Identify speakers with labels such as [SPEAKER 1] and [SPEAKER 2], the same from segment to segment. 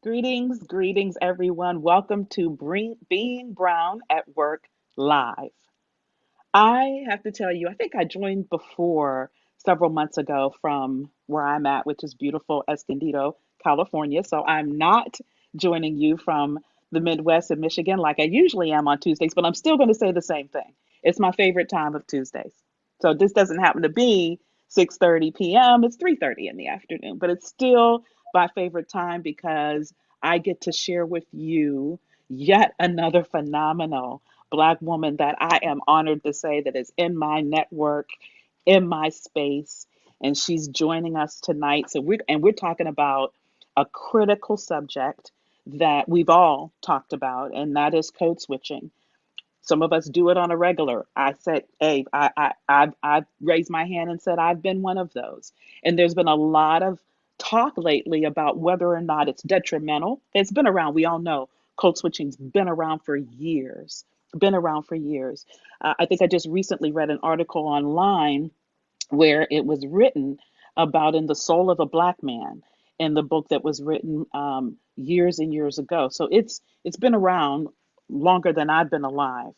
[SPEAKER 1] Greetings, everyone. Welcome to Being Brown at Work Live. I have to tell you, I think I joined before several months ago from where I'm at, which is beautiful Escondido, California. So I'm not joining you from the Midwest of Michigan like I usually am on Tuesdays, but I'm still going to say the same thing. It's my favorite time of Tuesdays. So this doesn't happen to be 6:30 p.m. It's 3:30 in the afternoon, but it's still my favorite time because I get to share with you yet another phenomenal Black woman that I am honored to say that is in my network, in my space, and she's joining us tonight. So we're talking about a critical subject that we've all talked about, and that is code switching. Some of us do it on a regular. I said, hey, I've raised my hand and said I've been one of those. And there's been a lot of talk lately about whether or not it's detrimental. It's been around. We all know code switching's been around for years. Been around for years. I think I just recently read an article online where it was written about in the soul of a black man in the book that was written years and years ago. So it's been around longer than I've been alive,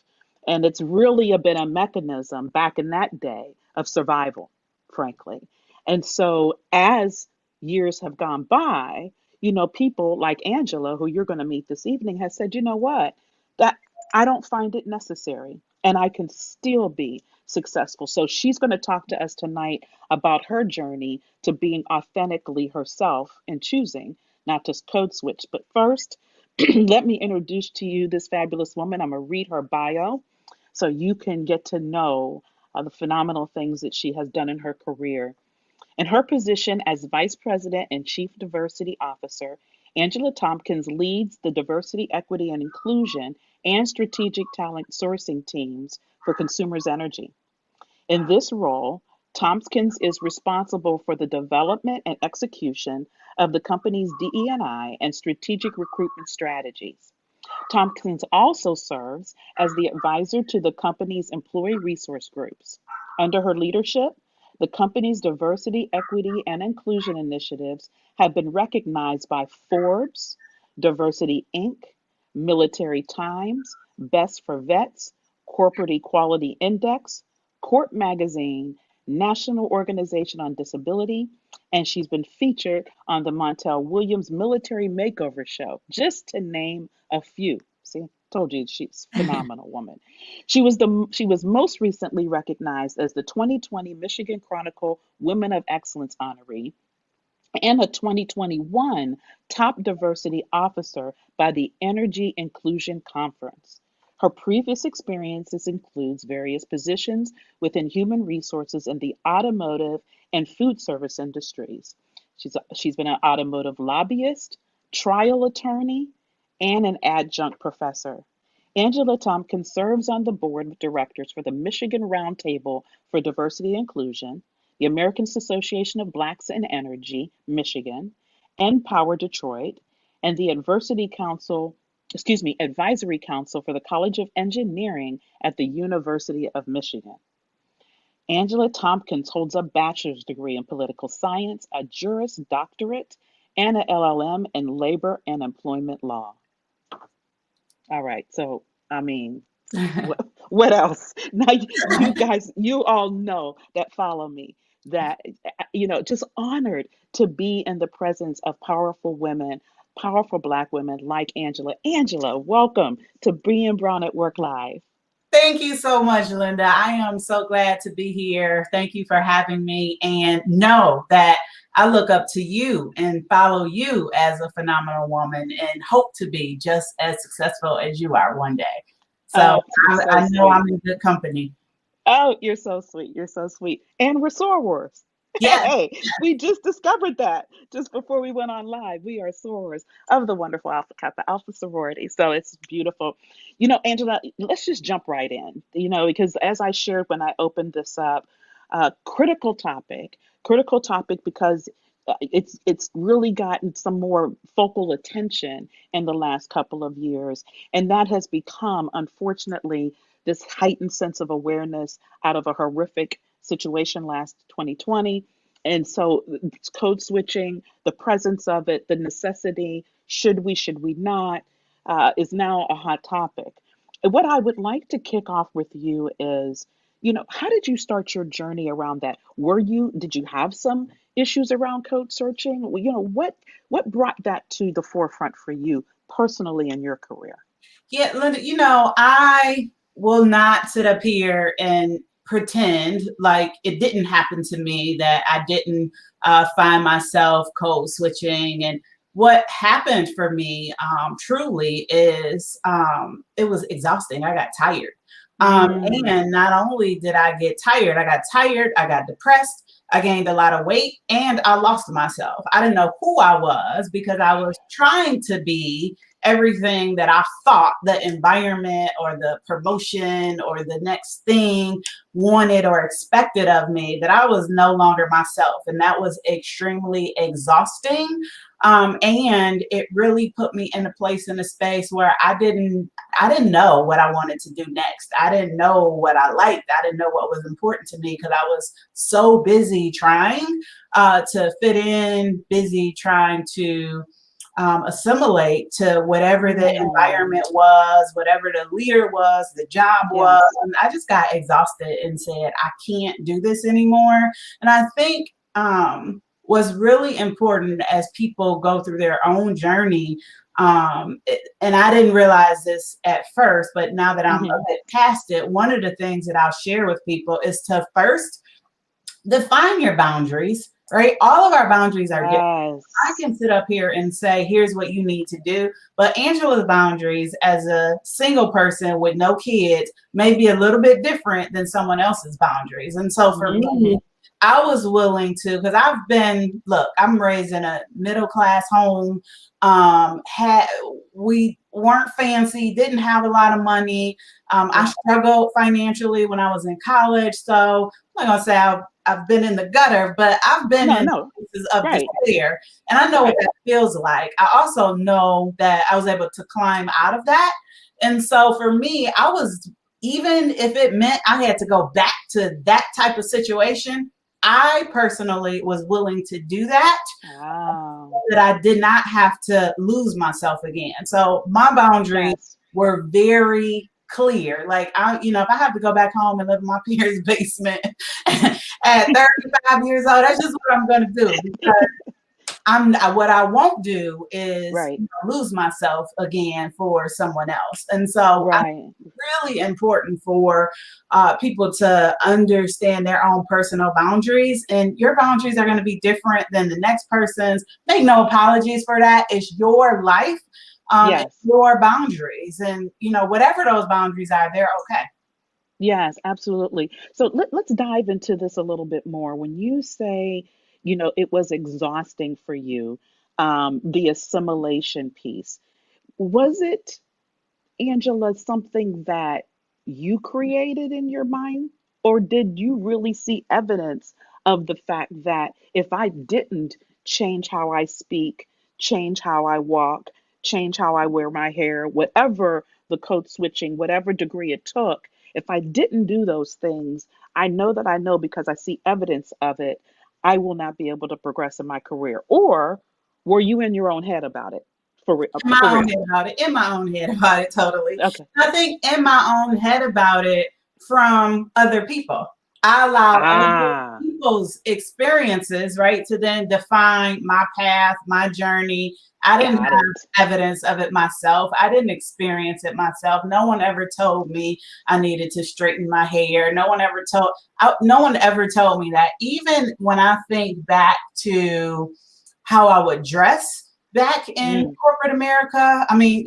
[SPEAKER 1] and it's really been a mechanism back in that day of survival, frankly. And so as years have gone by, people like Angela, who you're going to meet this evening, has said, you know what, that I don't find it necessary, and I can still be successful. So she's going to talk to us tonight about her journey to being authentically herself and choosing not to code switch. But first, let me introduce to you this fabulous woman. I'm going to read her bio so you can get to know the phenomenal things that she has done in her career. In her position as Vice President and Chief Diversity Officer, Angela Thompkins leads the diversity, equity, and inclusion and strategic talent sourcing teams for Consumers Energy. In this role, Tompkins is responsible for the development and execution of the company's DE&I and strategic recruitment strategies. Tompkins also serves as the advisor to the company's employee resource groups. Under her leadership, the company's diversity, equity, and inclusion initiatives have been recognized by Forbes, Diversity Inc., Military Times, Best for Vets, Corporate Equality Index, Court Magazine, National Organization on Disability, and she's been featured on the Montel Williams Military Makeover Show, just to name a few. See, told you she's a phenomenal woman. She was most recently recognized as the 2020 Michigan Chronicle Women of Excellence honoree and a 2021 Top Diversity Officer by the Energy Inclusion Conference. Her previous experiences includes various positions within human resources in the automotive and food service industries. She's been an automotive lobbyist, trial attorney, and an adjunct professor. Angela Tompkins serves on the board of directors for the Michigan Roundtable for Diversity and Inclusion, the American Association of Blacks in Energy, Michigan, Empower Detroit, and the Advisory Council for the College of Engineering at the University of Michigan. Angela Tompkins holds a bachelor's degree in political science, a Juris Doctorate, and an LLM in labor and employment law. All right, so I mean, what else? Now, you guys, you all know that follow me that, just honored to be in the presence of powerful women, powerful Black women like Angela. Angela, welcome to Being Brown at Work Live.
[SPEAKER 2] Thank you so much, Linda. I am so glad to be here. Thank you for having me. And know that I look up to you and follow you as a phenomenal woman and hope to be just as successful as you are one day. So
[SPEAKER 1] Oh, you're so
[SPEAKER 2] I know
[SPEAKER 1] sweet.
[SPEAKER 2] I'm in good company.
[SPEAKER 1] Oh, you're so sweet. You're so sweet. And we're sorors.
[SPEAKER 2] Yes.
[SPEAKER 1] Hey, we just discovered that just before we went on live. We are sorors of the wonderful Alpha Kappa Alpha sorority. So it's beautiful. Angela, let's just jump right in, because as I shared when I opened this up, critical topic because it's really gotten some more focal attention in the last couple of years, and that has become, unfortunately, this heightened sense of awareness out of a horrific situation last 2020 And so code switching, the presence of it, the necessity, should we not, is now a hot topic. And what I would like to kick off with you is, how did you start your journey around that? Did you have some issues around code searching? Well, what brought that to the forefront for you personally in your career?
[SPEAKER 2] Yeah, Linda, I will not sit up here and pretend like it didn't happen to me, that I didn't find myself code switching. And what happened for me truly is it was exhausting. I got tired.
[SPEAKER 1] Mm,
[SPEAKER 2] And not only did I get tired, I got depressed, I gained a lot of weight, and I lost myself. I didn't know who I was because I was trying to be everything that I thought the environment or the promotion or the next thing wanted or expected of me, that I was no longer myself. And that was extremely exhausting. And it really put me in a place, in a space where I didn't know what I wanted to do next. I didn't know what I liked. I didn't know what was important to me because I was so busy trying to fit in, busy trying to assimilate to whatever the
[SPEAKER 1] mm,
[SPEAKER 2] environment was, whatever the leader was, the job was.
[SPEAKER 1] yes.
[SPEAKER 2] And I just got exhausted and said, I can't do this anymore. And I think what's really important as people go through their own journey, and I didn't realize this at first, but now that I'm a
[SPEAKER 1] Hmm.
[SPEAKER 2] bit past it, one of the things that I'll share with people is to first define your boundaries, right? All of our boundaries are different. I
[SPEAKER 1] Yes.
[SPEAKER 2] can sit up here and say, here's what you need to do. But Angela's boundaries as a single person with no kids may be a little bit different than someone else's boundaries. And so for me,
[SPEAKER 1] Hmm.
[SPEAKER 2] I was willing to, because I'm raised in a middle class home. We weren't fancy, didn't have a lot of money. I
[SPEAKER 1] Yeah.
[SPEAKER 2] struggled financially when I was in college. So I'm not going to say I've been in the gutter, but I've been
[SPEAKER 1] No,
[SPEAKER 2] in
[SPEAKER 1] no.
[SPEAKER 2] places of
[SPEAKER 1] Right.
[SPEAKER 2] despair. And I know what
[SPEAKER 1] Right.
[SPEAKER 2] that feels like. I also know that I was able to climb out of that. And so for me, even if it meant I had to go back to that type of situation, I personally was willing to do that,
[SPEAKER 1] Wow.
[SPEAKER 2] that I did not have to lose myself again. So my boundaries
[SPEAKER 1] Yes.
[SPEAKER 2] were very clear. Like if I have to go back home and live in my parents' basement at 35 years old, that's just what I'm going to do, because what I won't do is
[SPEAKER 1] Right.
[SPEAKER 2] lose myself again for someone else. And so I
[SPEAKER 1] Right.
[SPEAKER 2] really important for people to understand their own personal boundaries, and your boundaries are going to be different than the next person's. Make no apologies for that. It's your life, it's
[SPEAKER 1] Yes.
[SPEAKER 2] your boundaries, and whatever those boundaries are, they're okay.
[SPEAKER 1] Yes, absolutely. So let's dive into this a little bit more. When you say, it was exhausting for you, the assimilation piece, was it, Angela, something that you created in your mind? Or did you really see evidence of the fact that if I didn't change how I speak, change how I walk, change how I wear my hair, whatever the code switching, whatever degree it took, if I didn't do those things, I know that I know because I see evidence of it, I will not be able to progress in my career? Or were you in your own head about it?
[SPEAKER 2] In
[SPEAKER 1] For
[SPEAKER 2] my own
[SPEAKER 1] real.
[SPEAKER 2] head about it. In my own head about it, totally.
[SPEAKER 1] Okay.
[SPEAKER 2] I think in my own head about it from other people. I allow other
[SPEAKER 1] Ah,
[SPEAKER 2] people's experiences, right, to then define my path, my journey. I didn't
[SPEAKER 1] got it.
[SPEAKER 2] have evidence of it myself. I didn't experience it myself. No one ever told me I needed to straighten my hair. No one ever told me that. Even when I think back to how I would dress back in
[SPEAKER 1] Mm,
[SPEAKER 2] corporate America. I mean,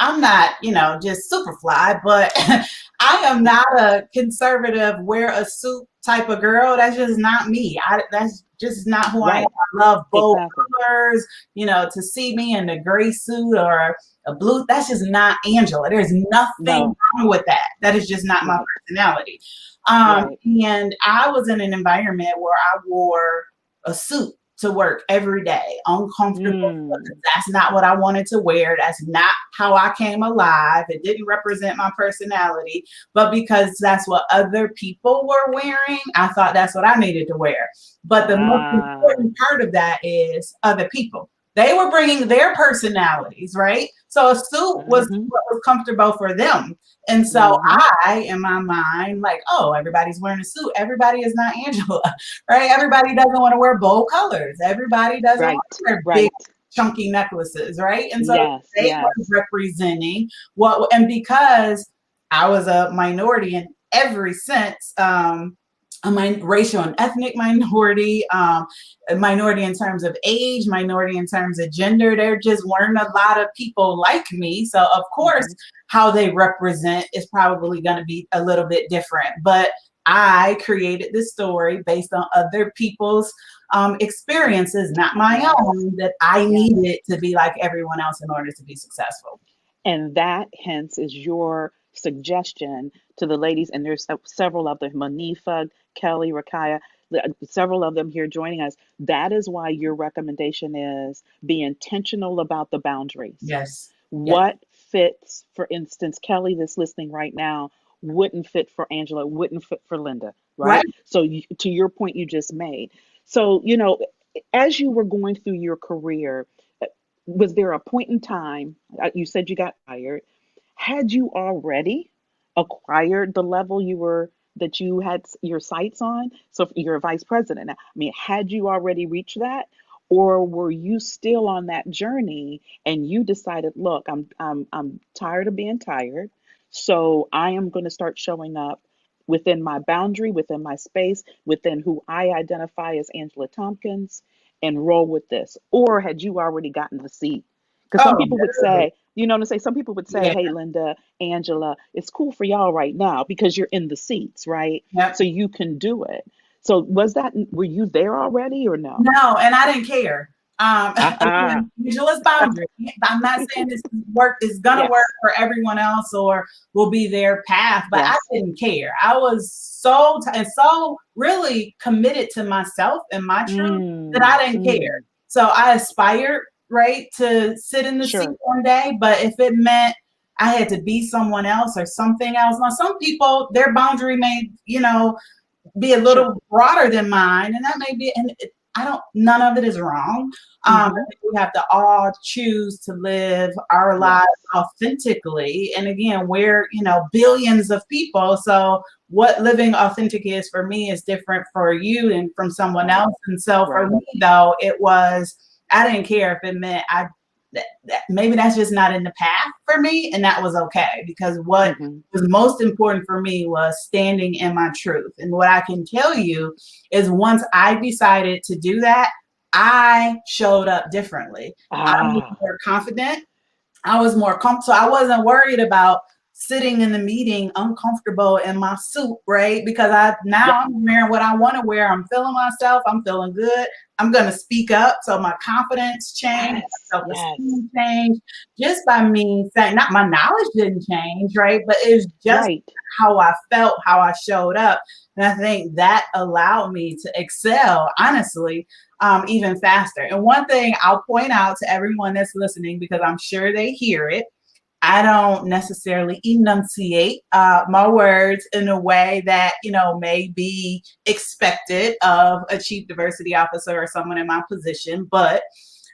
[SPEAKER 2] I'm not, just super fly, but I am not a conservative, wear a suit type of girl. That's just not me. That's just not who I am.
[SPEAKER 1] right.
[SPEAKER 2] I love bold
[SPEAKER 1] Exactly.
[SPEAKER 2] colors, to see me in a gray suit or a blue, that's just not Angela. There's nothing
[SPEAKER 1] No.
[SPEAKER 2] wrong with that. That is just not my
[SPEAKER 1] Right.
[SPEAKER 2] personality.
[SPEAKER 1] Right.
[SPEAKER 2] And I was in an environment where I wore a suit to work every day, uncomfortable.
[SPEAKER 1] Mm.
[SPEAKER 2] That's not what I wanted to wear. That's not how I came alive. It didn't represent my personality, but because that's what other people were wearing, I thought that's what I needed to wear. But the most
[SPEAKER 1] Ah.
[SPEAKER 2] important part of that is other people. They were bringing their personalities, right? So a suit was
[SPEAKER 1] Mm-hmm.
[SPEAKER 2] what was comfortable for them. And so
[SPEAKER 1] Mm-hmm.
[SPEAKER 2] I, in my mind, like, oh, everybody's wearing a suit. Everybody is not Angela, right? Everybody doesn't want to wear bold colors. Everybody doesn't want
[SPEAKER 1] Right.
[SPEAKER 2] to wear big,
[SPEAKER 1] Right.
[SPEAKER 2] chunky necklaces, right? And so
[SPEAKER 1] Yes.
[SPEAKER 2] they were
[SPEAKER 1] Yes.
[SPEAKER 2] representing what, and because I was a minority in every sense, a racial and ethnic minority, a minority in terms of age, minority in terms of gender. There just weren't a lot of people like me. So, of course,
[SPEAKER 1] Mm-hmm.
[SPEAKER 2] how they represent is probably going to be a little bit different. But I created this story based on other people's experiences, not my
[SPEAKER 1] Yes.
[SPEAKER 2] own, that I
[SPEAKER 1] Yes.
[SPEAKER 2] needed to be like everyone else in order to be successful.
[SPEAKER 1] And that, hence, is your suggestion to the ladies. And there's several of them, Manifa, Kelly, Rakaya, several of them here joining us. That is why your recommendation is be intentional about the boundaries.
[SPEAKER 2] Yes. Yes.
[SPEAKER 1] What fits, for instance, Kelly that's listening right now, wouldn't fit for Angela, wouldn't fit for Linda,
[SPEAKER 2] Right.
[SPEAKER 1] right? So, to your point you just made. So, as you were going through your career, uh, was there a point in time, you said you got fired, had you already acquired the level that you had your sights on? So if you're a vice president now, I mean, had you already reached that, or were you still on that journey and you decided, look, I'm tired of being tired, so I am going to start showing up within my boundary, within my space, within who I identify as Angela Thompkins, and roll with this? Or had you already gotten the seat? Because some
[SPEAKER 2] Oh,
[SPEAKER 1] people would
[SPEAKER 2] no.
[SPEAKER 1] say, some people would say,
[SPEAKER 2] Yeah.
[SPEAKER 1] hey, Linda, Angela, it's cool for y'all right now because you're in the seats, right?
[SPEAKER 2] Yep.
[SPEAKER 1] So you can do it. So were you there already or no?
[SPEAKER 2] No, and I didn't care.
[SPEAKER 1] Aha.
[SPEAKER 2] Again, Angela's boundary. I'm not saying this work is gonna work
[SPEAKER 1] Yes.
[SPEAKER 2] for everyone else or will be their path, but I
[SPEAKER 1] Yes.
[SPEAKER 2] didn't care. I was so really committed to myself and my truth that
[SPEAKER 1] Mm,
[SPEAKER 2] I didn't care.
[SPEAKER 1] mm,
[SPEAKER 2] So I aspired, right, to sit in the seat
[SPEAKER 1] sure.
[SPEAKER 2] one day, but if it meant I had to be someone else or something else, now some people their boundary may, be a
[SPEAKER 1] Sure.
[SPEAKER 2] little broader than mine, and that may be, and I don't. None of it is wrong. I
[SPEAKER 1] Mm-hmm.
[SPEAKER 2] think we have to all choose to live our lives
[SPEAKER 1] Yes.
[SPEAKER 2] authentically. And again, we're billions of people, so what living authentic is for me is different for you and from someone
[SPEAKER 1] Right.
[SPEAKER 2] else. And so for
[SPEAKER 1] Right.
[SPEAKER 2] me, though, it was I didn't care if it meant maybe that's just not in the path for me, and that was okay because what
[SPEAKER 1] Mm-hmm.
[SPEAKER 2] was most important for me was standing in my truth. And what I can tell you is once I decided to do that, I showed up differently. I was
[SPEAKER 1] Ah.
[SPEAKER 2] more confident. I was more comfortable. I wasn't worried about sitting in the meeting uncomfortable in my suit, right? Because
[SPEAKER 1] Yep.
[SPEAKER 2] I'm wearing what I want to wear. I'm feeling myself. I'm feeling good. I'm gonna speak up. So my confidence changed,
[SPEAKER 1] Yes.
[SPEAKER 2] my
[SPEAKER 1] Yes.
[SPEAKER 2] self-esteem changed just by me saying not my knowledge didn't change, right? But it was just
[SPEAKER 1] Right.
[SPEAKER 2] how I felt, how I showed up. And I think that allowed me to excel, honestly, even faster. And one thing I'll point out to everyone that's listening, because I'm sure they hear it, I don't necessarily enunciate my words in a way that may be expected of a chief diversity officer or someone in my position. But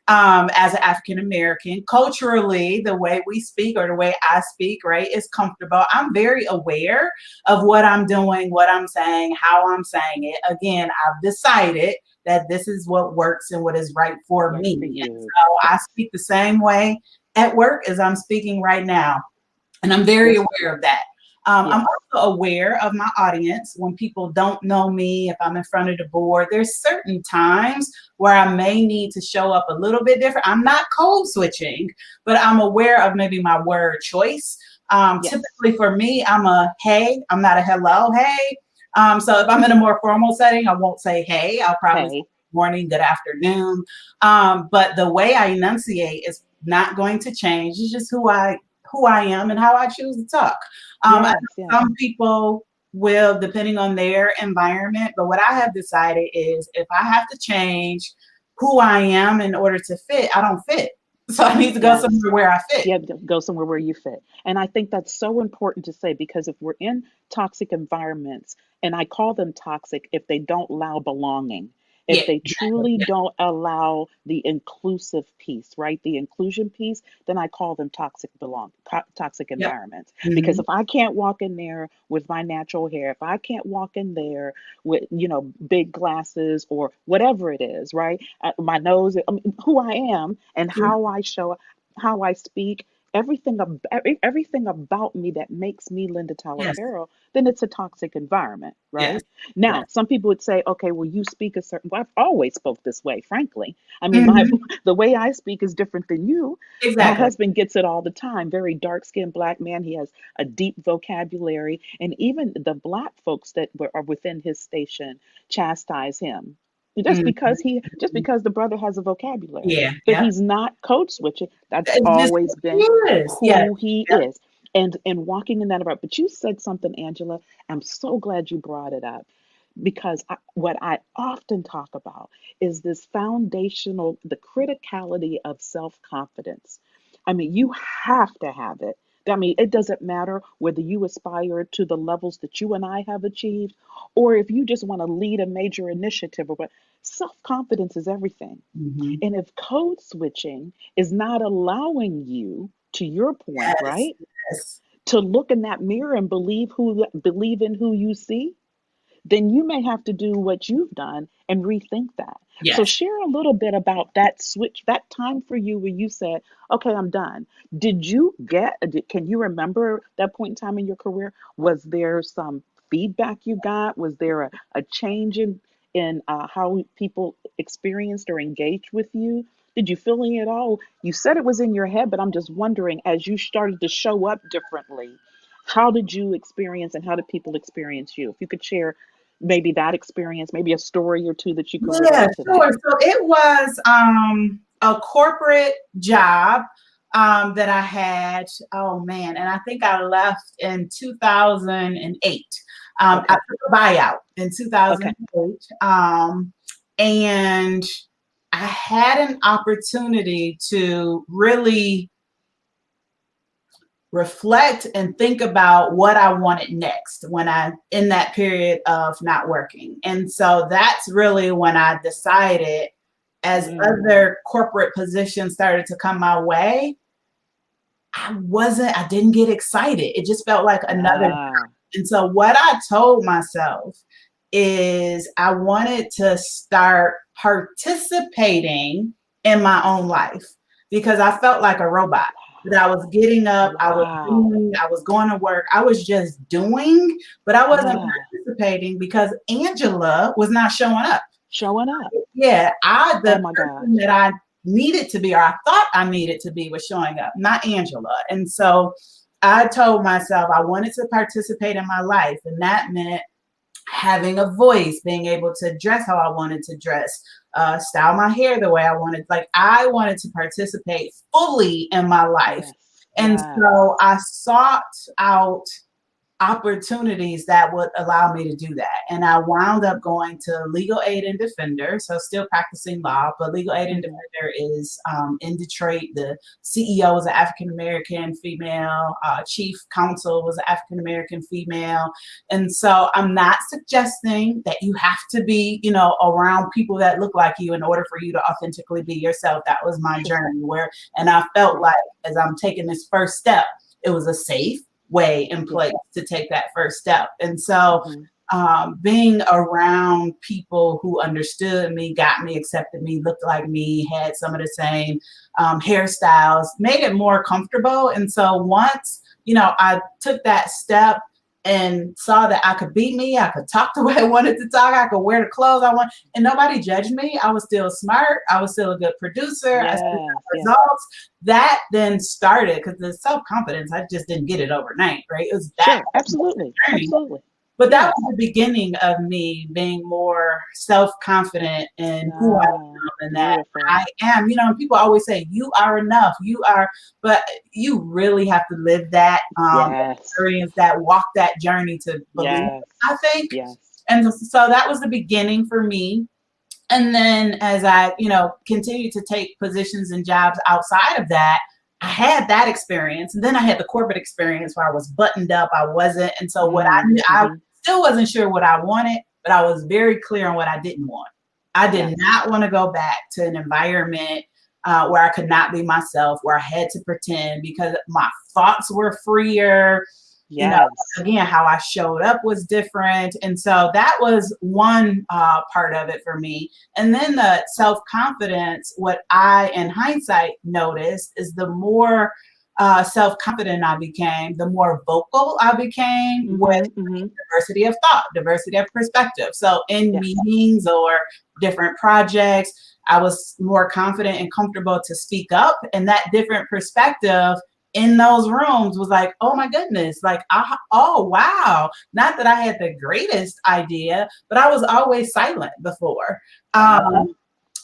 [SPEAKER 2] as an African American, culturally, the way we speak or the way I speak, right, is comfortable. I'm very aware of what I'm doing, what I'm saying, how I'm saying it. Again, I've decided that this is what works and what is right for
[SPEAKER 1] Right
[SPEAKER 2] me.
[SPEAKER 1] for
[SPEAKER 2] And
[SPEAKER 1] you.
[SPEAKER 2] so I
[SPEAKER 1] Yes.
[SPEAKER 2] speak the same way at work as I'm speaking right now. And I'm very
[SPEAKER 1] Yes.
[SPEAKER 2] aware of that. I'm
[SPEAKER 1] Yes.
[SPEAKER 2] also aware of my audience. When people don't know me, if I'm in front of the board, there's certain times where I may need to show up a little bit different. I'm not code switching, but I'm aware of maybe my word choice.
[SPEAKER 1] Yes.
[SPEAKER 2] Typically for me, I'm a hey, I'm not a hello, hey. So if I'm in a more formal setting, I won't say hey. I'll probably say
[SPEAKER 1] Hey.
[SPEAKER 2] morning, good afternoon. But the way I enunciate is not going to change. It's just who I am and how I choose to talk. I
[SPEAKER 1] Yes.
[SPEAKER 2] know
[SPEAKER 1] Yes.
[SPEAKER 2] some people will, depending on their environment, but what I have decided is if I have to change who I am in order to fit, I don't fit. So I need to go
[SPEAKER 1] Yes.
[SPEAKER 2] somewhere where I fit.
[SPEAKER 1] Yeah, go somewhere where you fit. And I think that's so important to say because if we're in toxic environments, and I call them toxic if they don't allow belonging,
[SPEAKER 2] Yeah,
[SPEAKER 1] if they
[SPEAKER 2] exactly.
[SPEAKER 1] truly
[SPEAKER 2] Yeah.
[SPEAKER 1] don't allow the inclusive piece, right? The inclusion piece, then I call them toxic
[SPEAKER 2] Yep.
[SPEAKER 1] environments. Because
[SPEAKER 2] Hmm.
[SPEAKER 1] if I can't walk in there with my natural hair, if I can't walk in there with, big glasses or whatever it is, right? My nose, I mean, who I am and how I show up, how I speak, everything about me that makes me Linda Tyler
[SPEAKER 2] Yes.
[SPEAKER 1] Carroll, then it's a toxic environment,
[SPEAKER 2] Yes.
[SPEAKER 1] right?
[SPEAKER 2] Yes.
[SPEAKER 1] Now, some people would say, okay, well, you speak a certain. Well, I've always spoke this way, frankly. I mean, my
[SPEAKER 2] Hmm.
[SPEAKER 1] the way I speak is different than you. My
[SPEAKER 2] Exactly.
[SPEAKER 1] husband gets it all the time. Very dark skinned black man. He has a deep vocabulary, and even the black folks that are within his station chastise him
[SPEAKER 2] Hmm.
[SPEAKER 1] just because the brother has a vocabulary,
[SPEAKER 2] Yeah.
[SPEAKER 1] but
[SPEAKER 2] Yep.
[SPEAKER 1] he's not code switching. That's
[SPEAKER 2] It's just
[SPEAKER 1] always been
[SPEAKER 2] who it is. Yes.
[SPEAKER 1] who he
[SPEAKER 2] Yep.
[SPEAKER 1] is. And walking in that about. But you said something, Angela. I'm so glad you brought it up because what I often talk about is this foundational, the criticality of self confidence. I mean, you have to have it. I mean, it doesn't matter whether you aspire to the levels that you and I have achieved, or if you just want to lead a major initiative. Or what, self confidence is everything.
[SPEAKER 2] Hmm.
[SPEAKER 1] And if code switching is not allowing you, to your point,
[SPEAKER 2] Yes.
[SPEAKER 1] right,
[SPEAKER 2] Yes.
[SPEAKER 1] to look in that mirror and believe in who you see, then you may have to do what you've done and rethink that. So
[SPEAKER 2] Yes.
[SPEAKER 1] share a little bit about that switch, that time for you where you said, "Okay, I'm done." Can you remember that point in time in your career? Was there some feedback you got? Was there a change in how people experienced or engaged with you? Did you feel any at all? You said it was in your head, but I'm just wondering, as you started to show up differently, how did you experience and how did people experience you? If you could share maybe that experience, maybe a story or two that you can
[SPEAKER 2] Yeah,
[SPEAKER 1] relate to that.
[SPEAKER 2] sure. So it was a corporate job that I had. Oh man, and I think I left in 2008. I
[SPEAKER 1] Okay.
[SPEAKER 2] took a buyout in
[SPEAKER 1] Okay.
[SPEAKER 2] 2008, and I had an opportunity to really reflect and think about what I wanted next when I in that period of not working. And so that's really when I decided, as
[SPEAKER 1] Mm.
[SPEAKER 2] other corporate positions started to come my way, I didn't get excited. It just felt like another job.
[SPEAKER 1] Ah.
[SPEAKER 2] And so what I told myself is I wanted to start participating in my own life because I felt like a robot. That I was getting up, I was
[SPEAKER 1] Wow.
[SPEAKER 2] doing, I was going to work, I was just doing, but I wasn't
[SPEAKER 1] Yeah.
[SPEAKER 2] participating because Angela was not showing up.
[SPEAKER 1] Showing up.
[SPEAKER 2] Yeah,
[SPEAKER 1] Oh
[SPEAKER 2] the
[SPEAKER 1] my
[SPEAKER 2] person
[SPEAKER 1] gosh.
[SPEAKER 2] that I needed to be, or I thought I needed to be, was showing up, not Angela. And so I told myself I wanted to participate in my life, and that meant having a voice, being able to dress how I wanted to dress, style my hair the way I wanted. Like I wanted to participate fully in my life.
[SPEAKER 1] Yes.
[SPEAKER 2] And
[SPEAKER 1] Yes.
[SPEAKER 2] so I sought out opportunities that would allow me to do that. And I wound up going to legal aid and defender, so still practicing law, but legal aid and
[SPEAKER 1] Hmm.
[SPEAKER 2] defender is in Detroit. The CEO was an African American female, chief counsel was an African American female. And so I'm not suggesting that you have to be, around people that look like you in order for you to authentically be yourself. That was my
[SPEAKER 1] Sure.
[SPEAKER 2] journey and I felt
[SPEAKER 1] Sure.
[SPEAKER 2] like as I'm taking this first step, it was a safe way in
[SPEAKER 1] Yeah.
[SPEAKER 2] place to take that first step. And so
[SPEAKER 1] Hmm.
[SPEAKER 2] being around people who understood me, got me, accepted me, looked like me, had some of the same hairstyles, made it more comfortable. And so once, I took that step and saw that I could be me, I could talk the way I wanted to talk, I could wear the clothes I want, and nobody judged me. I was still smart, I was still a good producer, I still
[SPEAKER 1] Yes.
[SPEAKER 2] got
[SPEAKER 1] Yes.
[SPEAKER 2] results. That then started because the self-confidence, I just didn't get it overnight, right? It was that
[SPEAKER 1] Sure. Absolutely.
[SPEAKER 2] journey.
[SPEAKER 1] Absolutely.
[SPEAKER 2] But that
[SPEAKER 1] Yes.
[SPEAKER 2] was the beginning of me being more self-confident in who I
[SPEAKER 1] Ah,
[SPEAKER 2] am and that
[SPEAKER 1] beautiful.
[SPEAKER 2] I am. And people always say, you are enough, but you really have to live that,
[SPEAKER 1] Yes.
[SPEAKER 2] experience that, walk that journey to believe,
[SPEAKER 1] Yes.
[SPEAKER 2] I think.
[SPEAKER 1] Yes.
[SPEAKER 2] And so that was the beginning for me. And then as I, continued to take positions and jobs outside of that, I had that experience. And then I had the corporate experience where I was buttoned up. I wasn't. And so I
[SPEAKER 1] Mm-hmm.
[SPEAKER 2] still wasn't sure what I wanted, but I was very clear on what I didn't want. I did
[SPEAKER 1] Yes.
[SPEAKER 2] not want to go back to an environment where I could not be myself, where I had to pretend, because my thoughts were freer. You know,
[SPEAKER 1] Yes.
[SPEAKER 2] again, how I showed up was different. And so that was one part of it for me. And then the self-confidence, what I, in hindsight, noticed is the more self-confident I became, the more vocal I became with
[SPEAKER 1] Mm-hmm. Mm-hmm.
[SPEAKER 2] diversity of thought, diversity of perspective. So in
[SPEAKER 1] Yes.
[SPEAKER 2] meetings or different projects, I was more confident and comfortable to speak up. And that different perspective in those rooms was like, oh my goodness, like, oh wow. Not that I had the greatest idea, but I was always silent before.
[SPEAKER 1] Uh-huh.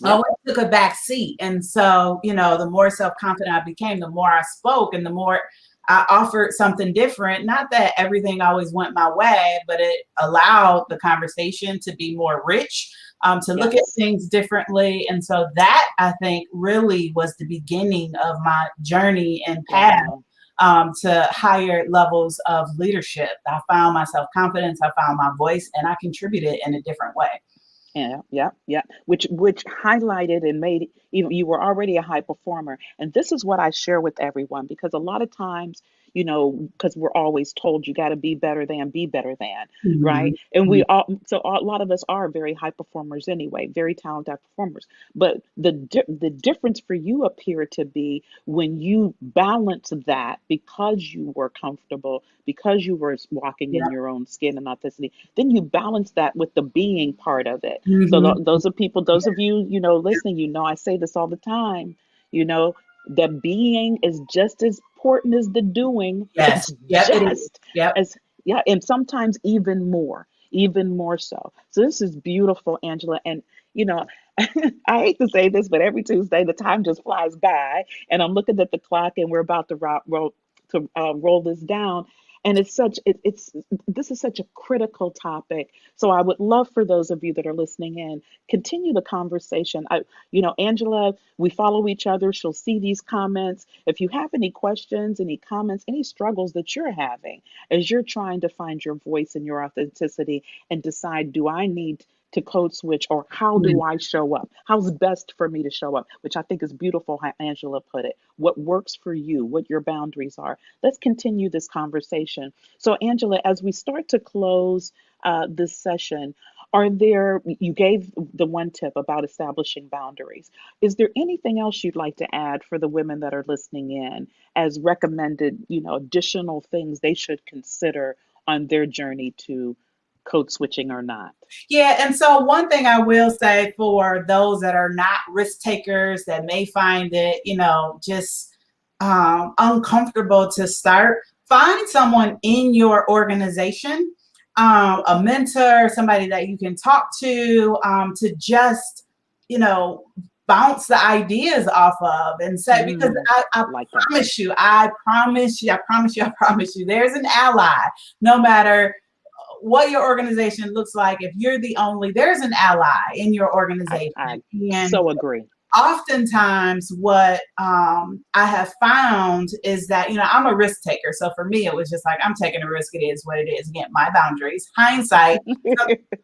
[SPEAKER 2] I
[SPEAKER 1] Yep.
[SPEAKER 2] always took a back seat. And so, the more self-confident I became, the more I spoke and the more I offered something different. Not that everything always went my way, but it allowed the conversation to be more rich, to look at
[SPEAKER 1] Yes.
[SPEAKER 2] things differently. And so that, I think, really was the beginning of my journey and path
[SPEAKER 1] Wow.
[SPEAKER 2] to higher levels of leadership. I found my self-confidence, I found my voice, and I contributed in a different way.
[SPEAKER 1] Yeah, yeah, yeah. Which highlighted and made you were already a high performer. And this is what I share with everyone because a lot of times, because we're always told you got to be better than, right?
[SPEAKER 2] Mhm.
[SPEAKER 1] And we all, so a lot of us are very high performers anyway, very talented performers. But the difference for you appeared to be when you balance that because you were comfortable, because you were walking in
[SPEAKER 2] Yeah.
[SPEAKER 1] your own skin and authenticity, then you balance that with the being part of it. So
[SPEAKER 2] Mhm.
[SPEAKER 1] those are people, those of you, listening, I say this all the time, you know, the being is just as important as the doing.
[SPEAKER 2] Yes.
[SPEAKER 1] It's
[SPEAKER 2] Yep, it is.
[SPEAKER 1] just
[SPEAKER 2] Yep.
[SPEAKER 1] as, yeah, and sometimes even more so. So this is beautiful, Angela. And, you know, I hate to say this, but every Tuesday the time just flies by, and I'm looking at the clock, and we're about to roll this down. And it's this is such a critical topic. So I would love for those of you that are listening in, continue the conversation. Angela, we follow each other. She'll see these comments. If you have any questions, any comments, any struggles that you're having as you're trying to find your voice and your authenticity and decide, do I need to code switch, or how do I show up? How's best for me to show up? Which I think is beautiful how Angela put it. What works for you, what your boundaries are. Let's continue this conversation. So, Angela, as we start to close this session, you gave the one tip about establishing boundaries. Is there anything else you'd like to add for the women that are listening in as recommended, additional things they should consider on their journey to code switching or not?
[SPEAKER 2] Yeah, and so one thing I will say for those that are not risk takers that may find it, just uncomfortable to start, find someone in your organization, a mentor, somebody that you can talk to just, you know, bounce the ideas off of and say, because
[SPEAKER 1] Mm,
[SPEAKER 2] I
[SPEAKER 1] like that.
[SPEAKER 2] promise you, I promise you, I promise you, I promise you, there's an ally, no matter what your organization looks like. If you're the only, there's an ally in your organization.
[SPEAKER 1] I
[SPEAKER 2] And
[SPEAKER 1] so agree.
[SPEAKER 2] oftentimes what I have found is that, I'm a risk taker. So for me, it was just like, I'm taking a risk. It is what it is. Again, my boundaries, hindsight,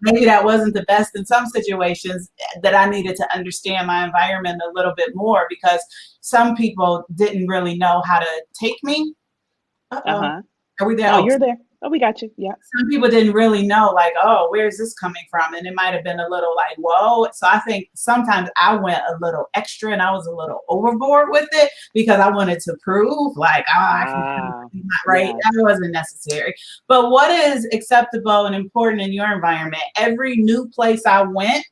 [SPEAKER 2] maybe that wasn't the best in some situations, that I needed to understand my environment a little bit more, because some people didn't really know how to take me. Uh-oh.
[SPEAKER 1] Uh-huh.
[SPEAKER 2] Are we there?
[SPEAKER 1] No,
[SPEAKER 2] Oh,
[SPEAKER 1] you're there. Oh, we got you. Yeah.
[SPEAKER 2] some people didn't really know, like, oh, where's this coming from? And it might have been a little like, whoa. So I think sometimes I went a little extra and I was a little overboard with it because I wanted to prove, like, oh, I can
[SPEAKER 1] Ah,
[SPEAKER 2] not right.
[SPEAKER 1] yes.
[SPEAKER 2] That wasn't necessary. But what is acceptable and important in your environment? Every new place I went,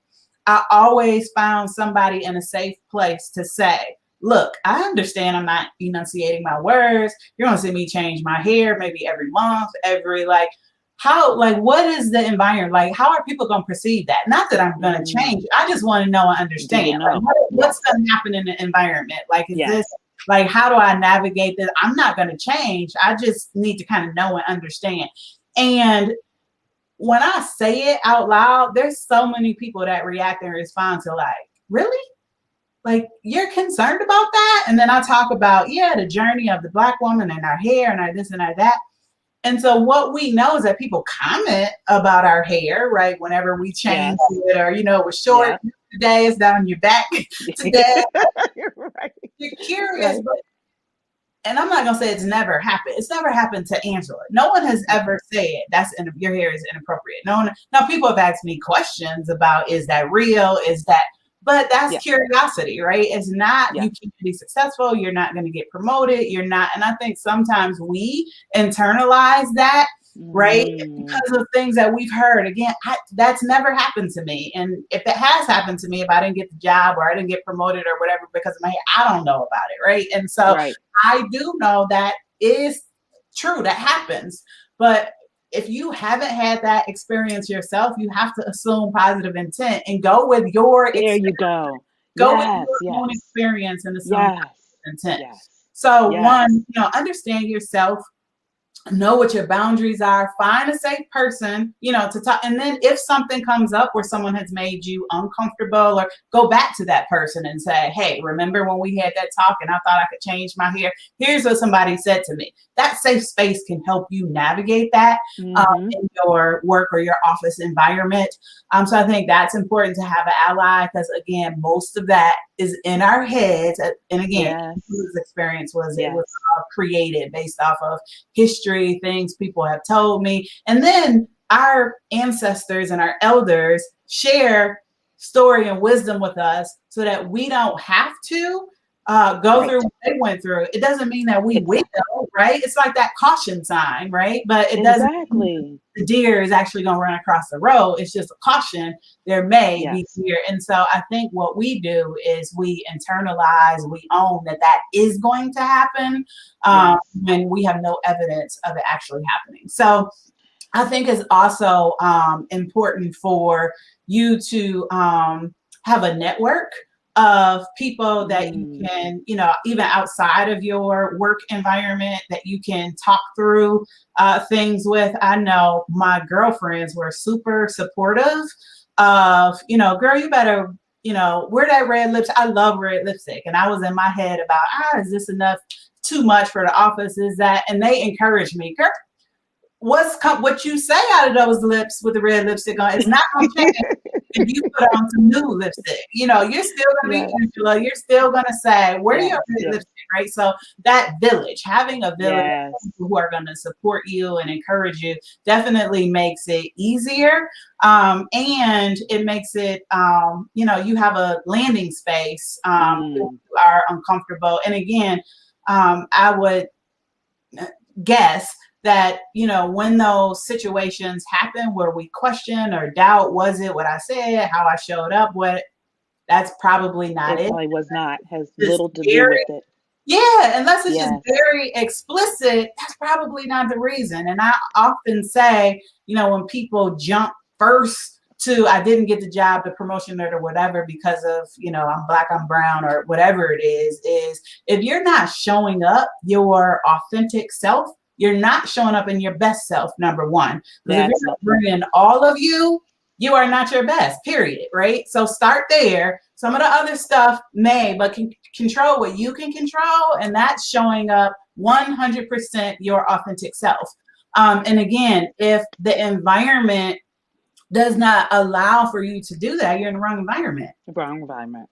[SPEAKER 2] I always found somebody in a safe place to say, look, I understand I'm not enunciating my words. You're going to see me change my hair maybe every month, every like, how, like, what is the environment? Like, how are people going to perceive that? Not that I'm going to
[SPEAKER 1] Mm,
[SPEAKER 2] change. I just want to know and
[SPEAKER 1] do
[SPEAKER 2] understand.
[SPEAKER 1] you
[SPEAKER 2] Like,
[SPEAKER 1] know?
[SPEAKER 2] what's
[SPEAKER 1] Yes.
[SPEAKER 2] going to happen in the environment? Like, is this,
[SPEAKER 1] Yes.
[SPEAKER 2] like, how do I navigate this? I'm not going to change. I just need to kind of know and understand. And when I say it out loud, there's so many people that react and respond to like, really? Like, you're concerned about that? And then I talk about, yeah, the journey of the Black woman and our hair and our this and our that. And so what we know is that people comment about our hair, right? Whenever we change
[SPEAKER 1] Yes.
[SPEAKER 2] it, or, it was short
[SPEAKER 1] Yep.
[SPEAKER 2] today, it's down your back today.
[SPEAKER 1] You're right.
[SPEAKER 2] You're curious,
[SPEAKER 1] Right.
[SPEAKER 2] but and I'm not gonna say it's never happened. It's never happened to Angela. No one has ever said your hair is inappropriate. No one. Now people have asked me questions about, is that real? Is that? But that's
[SPEAKER 1] Yeah.
[SPEAKER 2] curiosity, right? It's not,
[SPEAKER 1] Yeah.
[SPEAKER 2] you can't be successful. You're not going to get promoted. You're not. And I think sometimes we internalize that, right?
[SPEAKER 1] Mm,
[SPEAKER 2] Because of things that we've heard. Again, that's never happened to me. And if it has happened to me, if I didn't get the job or I didn't get promoted or whatever because of my hair, I don't know about it, right? And so
[SPEAKER 1] right.
[SPEAKER 2] I do know that is true. That happens. But if you haven't had that experience yourself, you have to assume positive intent and go with your
[SPEAKER 1] There
[SPEAKER 2] experience.
[SPEAKER 1] you go.
[SPEAKER 2] Go with
[SPEAKER 1] Yes.
[SPEAKER 2] your own
[SPEAKER 1] Yes.
[SPEAKER 2] experience and assume
[SPEAKER 1] Yes.
[SPEAKER 2] positive intent.
[SPEAKER 1] Yes.
[SPEAKER 2] So one,
[SPEAKER 1] Yes.
[SPEAKER 2] understand yourself, know what your boundaries are, find a safe person, to talk. And then if something comes up where someone has made you uncomfortable, or go back to that person and say, hey, remember when we had that talk and I thought I could change my hair? Here's what somebody said to me. That safe space can help you navigate that
[SPEAKER 1] Mm-hmm.
[SPEAKER 2] in your work or your office environment. So I think that's important to have an ally, because again, most of that is in our heads. And again,
[SPEAKER 1] Yes.
[SPEAKER 2] whose experience was it was
[SPEAKER 1] Yes.
[SPEAKER 2] created based off of history, things people have told me. And then our ancestors and our elders share story and wisdom with us so that we don't have to go through
[SPEAKER 1] Right.
[SPEAKER 2] what they went through. It doesn't mean that we will,
[SPEAKER 1] Exactly.
[SPEAKER 2] right? It's like that caution sign, right? But it doesn't mean
[SPEAKER 1] Exactly.
[SPEAKER 2] the deer is actually going to run across the road. It's just a caution. There may be
[SPEAKER 1] Yes.
[SPEAKER 2] deer. And so I think what we do is we internalize, we own that that is going to happen
[SPEAKER 1] Yes.
[SPEAKER 2] when we have no evidence of it actually happening. So I think it's also important for you to have a network of people that you
[SPEAKER 1] Mm.
[SPEAKER 2] can, even outside of your work environment, that you can talk through things with. I know my girlfriends were super supportive of, girl, you better, wear that red lipstick. I love red lipstick. And I was in my head about, is this enough? Too much for the office? Is that? And they encouraged me, girl, what you say out of those lips with the red lipstick on, it's not going to change if you put on some new lipstick. You're still going to be
[SPEAKER 1] Yes.
[SPEAKER 2] Angela. You're still going to say, where are your
[SPEAKER 1] Yes.
[SPEAKER 2] red
[SPEAKER 1] Yes.
[SPEAKER 2] lipstick, right? So that village, having a village of
[SPEAKER 1] Yes.
[SPEAKER 2] people who are going to support you and encourage you, definitely makes it easier. And it makes it, you have a landing space if you
[SPEAKER 1] Mm.
[SPEAKER 2] are uncomfortable. And again, I would guess that, when those situations happen where we question or doubt, was it what I said, how I showed up, what, that's probably not
[SPEAKER 1] It
[SPEAKER 2] it.
[SPEAKER 1] probably was not, has
[SPEAKER 2] Just
[SPEAKER 1] little to do
[SPEAKER 2] very,
[SPEAKER 1] with it.
[SPEAKER 2] yeah, unless it's just
[SPEAKER 1] Yes.
[SPEAKER 2] very explicit, that's probably not the reason. And I often say, when people jump first to, I didn't get the job, the promotion, or whatever because of, I'm Black, I'm brown, or whatever it is if you're not showing up your authentic self, you're not showing up in your best self, number one. Because if
[SPEAKER 1] That's
[SPEAKER 2] you're not bringing all of you, you are not your best, period, right? So start there. Some of the other stuff may, but can control what you can control, and that's showing up 100% your authentic self. And again, if the environment does not allow for you to do that, you're in the wrong environment.
[SPEAKER 1] wrong environment.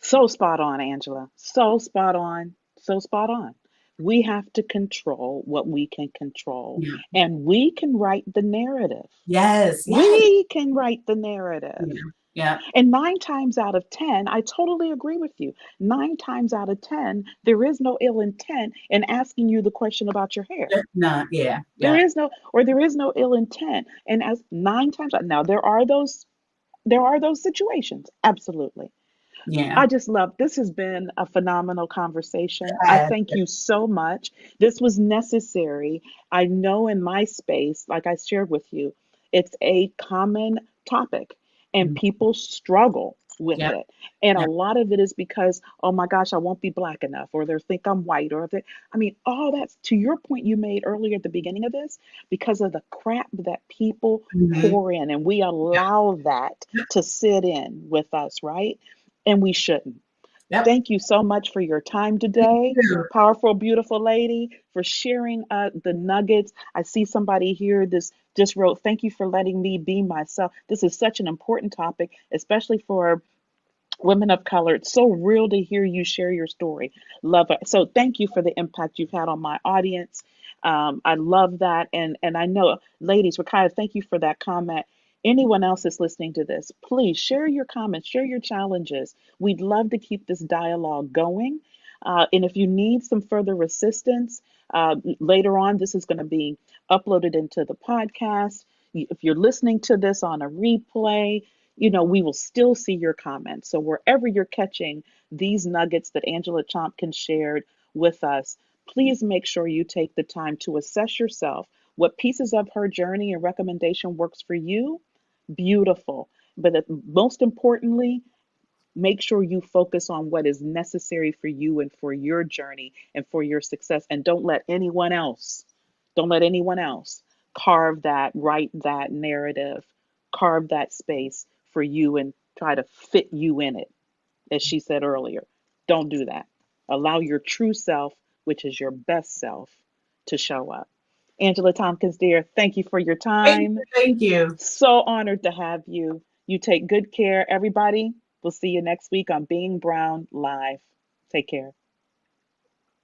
[SPEAKER 1] So spot on, Angela. So spot on. So spot on. We have to control what we can control,
[SPEAKER 2] Yeah.
[SPEAKER 1] and we can write the narrative.
[SPEAKER 2] Yes, yes.
[SPEAKER 1] We can write the narrative.
[SPEAKER 2] Yeah. Yeah.
[SPEAKER 1] And 9 times out of 10, I totally agree with you. 9 times out of 10, there is no ill intent in asking you the question about your hair.
[SPEAKER 2] No, yeah,
[SPEAKER 1] There
[SPEAKER 2] yeah,
[SPEAKER 1] is no, or there is no ill intent. And as 9 times, now there are those situations. Absolutely.
[SPEAKER 2] yeah.
[SPEAKER 1] I just love this has been a phenomenal conversation. I
[SPEAKER 2] Yes.
[SPEAKER 1] thank you so much. This was necessary. I know in my space, like I shared with you, it's a common topic and people struggle. with
[SPEAKER 2] Yep.
[SPEAKER 1] it. And a
[SPEAKER 2] Yep.
[SPEAKER 1] lot of it is because, oh my gosh, I won't be black enough, or they think I'm white, or they, I mean, all that's to your point you made earlier at the beginning of this, because of the crap that people
[SPEAKER 2] Mhm.
[SPEAKER 1] pour in, and we
[SPEAKER 2] Yep.
[SPEAKER 1] allow that
[SPEAKER 2] Yep.
[SPEAKER 1] to sit in with us, right? And we shouldn't.
[SPEAKER 2] Yep.
[SPEAKER 1] Thank you so much for your time
[SPEAKER 2] Thank
[SPEAKER 1] today.
[SPEAKER 2] you.
[SPEAKER 1] Powerful, beautiful lady, for sharing the nuggets. I see somebody here this just wrote, thank you for letting me be myself. This is such an important topic, especially for women of color. It's so real to hear you share your story. Love it. So thank you for the impact you've had on my audience. I love that. And I know, ladies, Rakaya, thank you for that comment. Anyone else that's listening to this, please share your comments, share your challenges. We'd love to keep this dialogue going. And if you need some further assistance, later on, this is going to be uploaded into the podcast. If you're listening to this on a replay, we will still see your comments. So wherever you're catching these nuggets that Angela Thompkins shared with us, please make sure you take the time to assess yourself. What pieces of her journey and recommendation works for you? Beautiful. But most importantly, make sure you focus on what is necessary for you and for your journey and for your success. And don't let anyone else carve that, write that narrative, carve that space for you and try to fit you in it, as she said earlier. Don't do that. Allow your true self, which is your best self, to show up. Angela Tompkins, dear, thank you for your
[SPEAKER 2] Thank
[SPEAKER 1] time.
[SPEAKER 2] you. Thank you.
[SPEAKER 1] So honored to have you. You take good care, everybody. We'll see you next week on Being Brown Live. Take care.